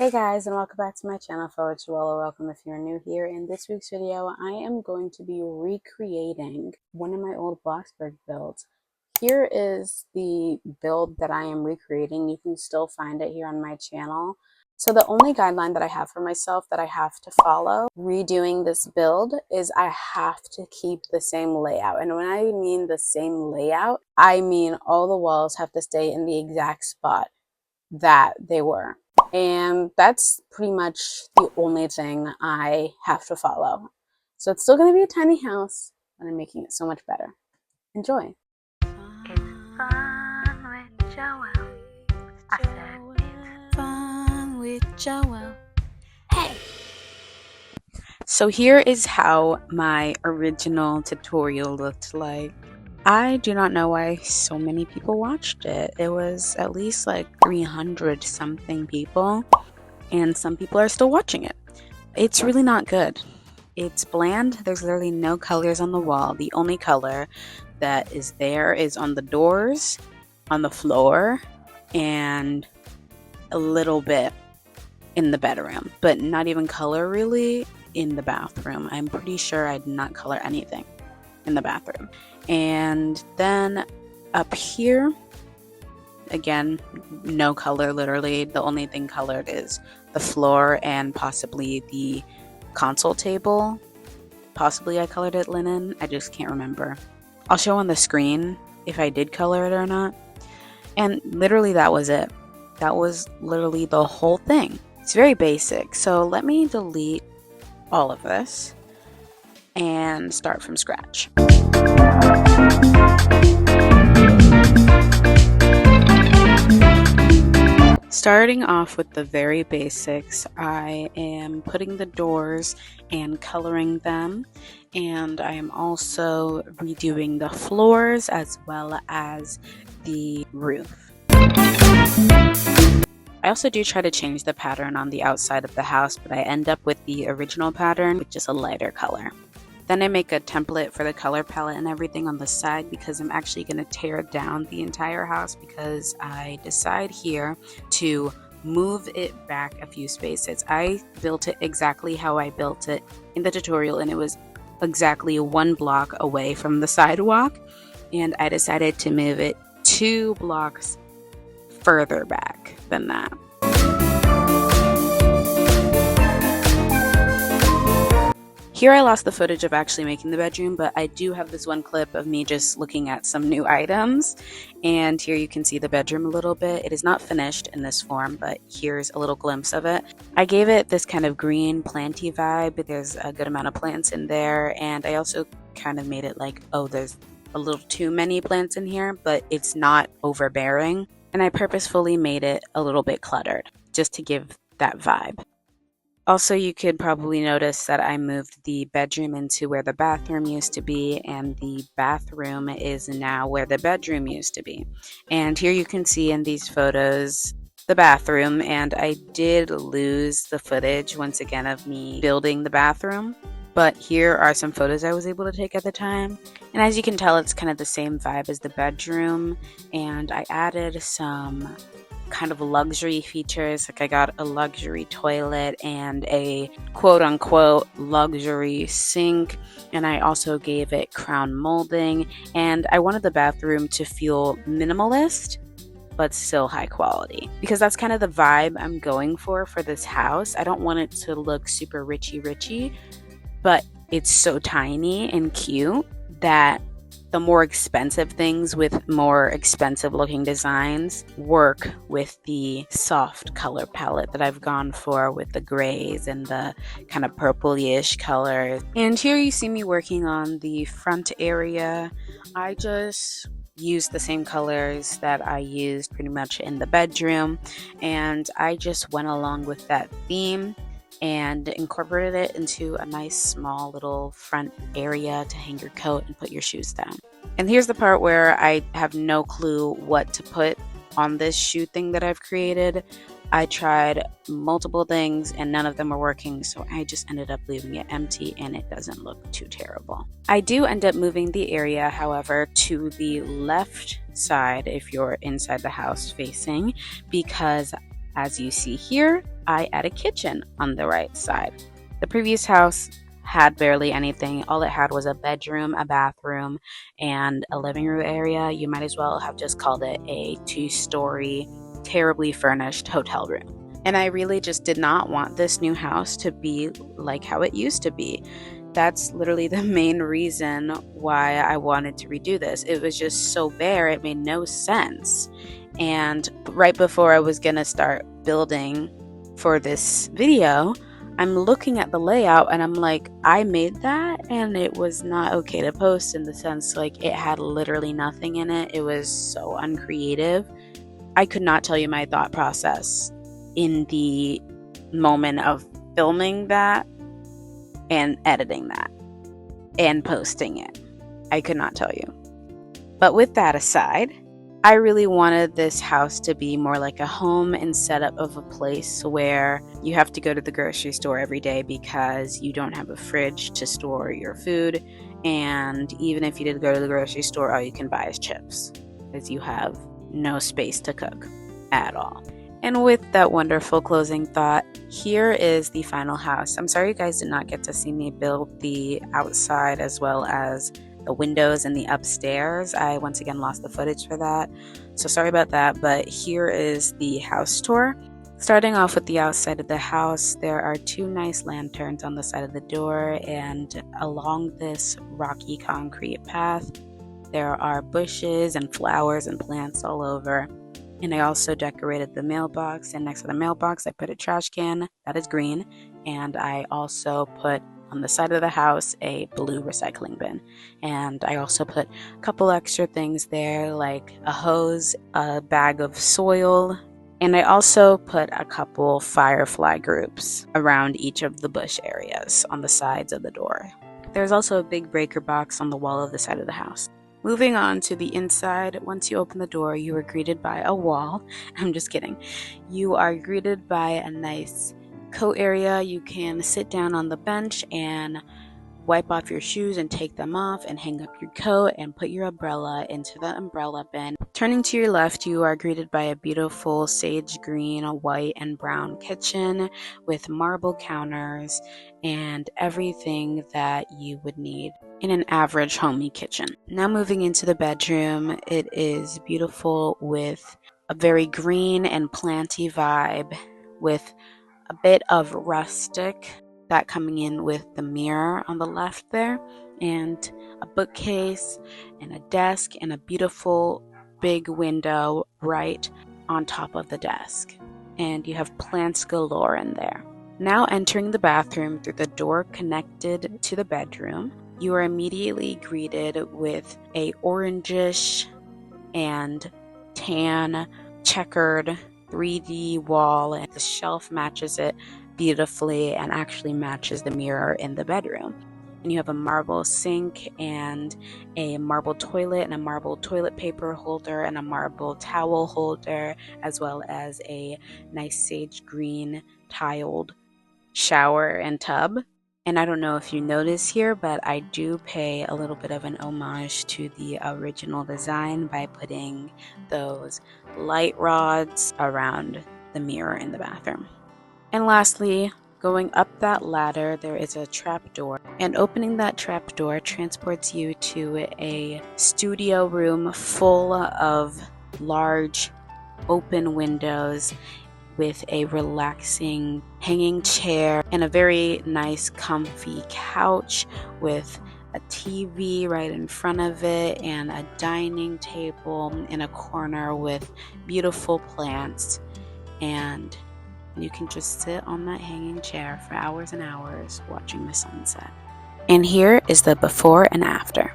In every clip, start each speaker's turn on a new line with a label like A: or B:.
A: Hey guys, and welcome back to my channel. It's Joelle. Welcome if you're new here. In this week's video, I am going to be recreating one of my old Bloxburg builds. Here is the build that I am recreating. You can still find it here on my channel. So the only guideline that I have for myself that I have to follow redoing this build is I have to keep the same layout. And when I mean the same layout, I mean all the walls have to stay in the exact spot that they were. And that's pretty much the only thing I have to follow. So it's still going to be a tiny house, but I'm making it so much better. Enjoy.
B: It's fun with Joelle. I said it's fun with Joelle. Hey!
A: So here is how my original tutorial looked like. I do not know why so many people watched it. It was at least like 300 something people, and some people are still watching it. It's really not good. It's bland. There's literally no colors on the wall. The only color that is there is on the doors, on the floor, and a little bit in the bedroom, but not even color really in the bathroom. I'm pretty sure I did not color anything in the bathroom. And then up here, again, no color. Literally the only thing colored is the floor and possibly the console table. Possibly I colored it linen. I just can't remember. I'll show on the screen if I did color it or not. And literally that was it. That was literally the whole thing. It's very basic. So let me delete all of this and start from scratch. Starting off with the very basics, I am putting the doors and coloring them, and I am also redoing the floors as well as the roof. I also do try to change the pattern on the outside of the house, but I end up with the original pattern with just a lighter color. Then I make a template for the color palette and everything on the side because I'm actually going to tear down the entire house because I decide here to move it back a few spaces. I built it exactly how I built it in the tutorial, and it was exactly 1 block away from the sidewalk, and I decided to move it 2 blocks further back than that. Here I lost the footage of actually making the bedroom, but I do have this one clip of me just looking at some new items, and here you can see the bedroom a little bit. It is not finished in this form, but here's a little glimpse of it. I gave it this kind of green planty vibe. There's a good amount of plants in there, and I also kind of made it like, oh, there's a little too many plants in here, but it's not overbearing, and I purposefully made it a little bit cluttered just to give that vibe. Also, you could probably notice that I moved the bedroom into where the bathroom used to be, and the bathroom is now where the bedroom used to be. And here you can see in these photos the bathroom, and I did lose the footage once again of me building the bathroom. But here are some photos I was able to take at the time. And as you can tell, it's kind of the same vibe as the bedroom, and I added some kind of luxury features. Like I got a luxury toilet and a quote-unquote luxury sink, and I also gave it crown molding, and I wanted the bathroom to feel minimalist but still high quality because that's kind of the vibe I'm going for this house. I don't want it to look super richy, but it's so tiny and cute that the more expensive things with more expensive looking designs work with the soft color palette that I've gone for with the grays and the kind of purpley-ish colors. And here you see me working on the front area. I just used the same colors that I used pretty much in the bedroom, and I just went along with that theme and incorporated it into a nice small little front area to hang your coat and put your shoes down. And here's the part where I have no clue what to put on this shoe thing that I've created. I tried multiple things and none of them were working, so I just ended up leaving it empty and it doesn't look too terrible. I do end up moving the area, however, to the left side if you're inside the house facing, because As you see here, I add a kitchen on the right side. The previous house had barely anything. All it had was a bedroom, a bathroom, and a living room area. You might as well have just called it a 2-story, terribly furnished hotel room. And I really just did not want this new house to be like how it used to be. That's literally the main reason why I wanted to redo this. It was just so bare, it made no sense. And right before I was gonna start building for this video, I'm looking at the layout and I'm like, I made that and it was not okay to post, in the sense like it had literally nothing in it. It was so uncreative. I could not tell you my thought process in the moment of filming that and editing that and posting it. I could not tell you. But with that aside, I really wanted this house to be more like a home instead of a place where you have to go to the grocery store every day because you don't have a fridge to store your food. And even if you did go to the grocery store, all you can buy is chips because you have no space to cook at all. And with that wonderful closing thought, here is the final house. I'm sorry you guys did not get to see me build the outside as well as the windows and the upstairs. I once again lost the footage for that, so sorry about that. But here is the house tour. Starting off with the outside of the house, there are 2 nice lanterns on the side of the door, and along this rocky concrete path there are bushes and flowers and plants all over. And I also decorated the mailbox, and next to the mailbox I put a trash can that is green, and I also put on the side of the house a blue recycling bin. And I also put a couple extra things there, like a hose, a bag of soil, and I also put a couple firefly groups around each of the bush areas on the sides of the door. There's also a big breaker box on the wall of the side of the house. Moving on to the inside, once you open the door, you are greeted by a wall. I'm just kidding. You are greeted by a nice coat area. You can sit down on the bench and wipe off your shoes and take them off and hang up your coat and put your umbrella into the umbrella bin. Turning to your left, you are greeted by a beautiful sage green, white, and brown kitchen with marble counters and everything that you would need in an average homey kitchen. Now moving into the bedroom, it is beautiful with a very green and planty vibe with a bit of rustic, that coming in with the mirror on the left there, and a bookcase and a desk and a beautiful big window right on top of the desk. And you have plants galore in there. Now entering the bathroom through the door connected to the bedroom, you are immediately greeted with a orangish and tan checkered 3D wall, and the shelf matches it beautifully and actually matches the mirror in the bedroom. And you have a marble sink and a marble toilet and a marble toilet paper holder and a marble towel holder, as well as a nice sage green tiled shower and tub. And I don't know if you notice here, but I do pay a little bit of an homage to the original design by putting those light rods around the mirror in the bathroom. And lastly, going up that ladder, there is a trap door, and opening that trap door transports you to a studio room full of large open windows with a relaxing hanging chair and a very nice comfy couch with a TV right in front of it and a dining table in a corner with beautiful plants. And you can just sit on that hanging chair for hours and hours watching the sunset. And here is the before and after.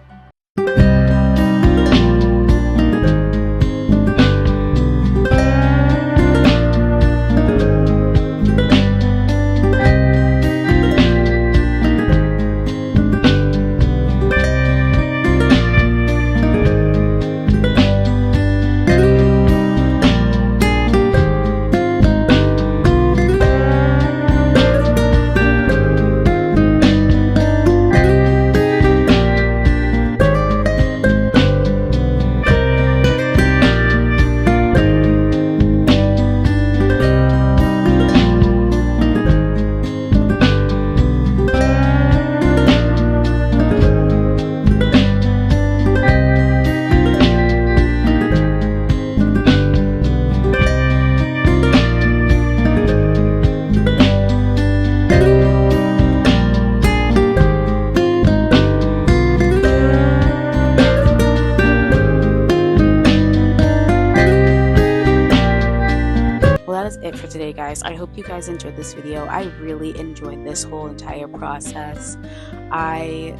A: guys, I hope you guys enjoyed this video. I really enjoyed this whole entire process. I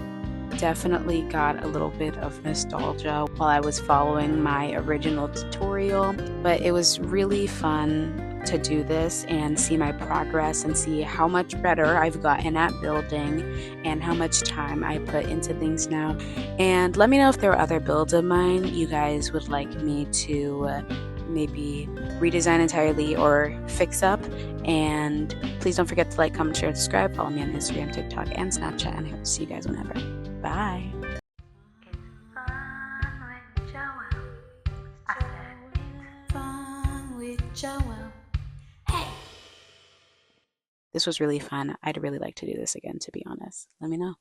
A: definitely got a little bit of nostalgia while I was following my original tutorial, but it was really fun to do this and see my progress and see how much better I've gotten at building and how much time I put into things now. And let me know if there are other builds of mine you guys would like me to maybe redesign entirely or fix up. And please don't forget to like, comment, share, and subscribe. Follow me on Instagram, TikTok, and Snapchat, and I hope to see you guys whenever. Bye.
B: It's fun with Joelle. Hey!
A: This was really fun. I'd really like to do this again, to be honest. Let me know.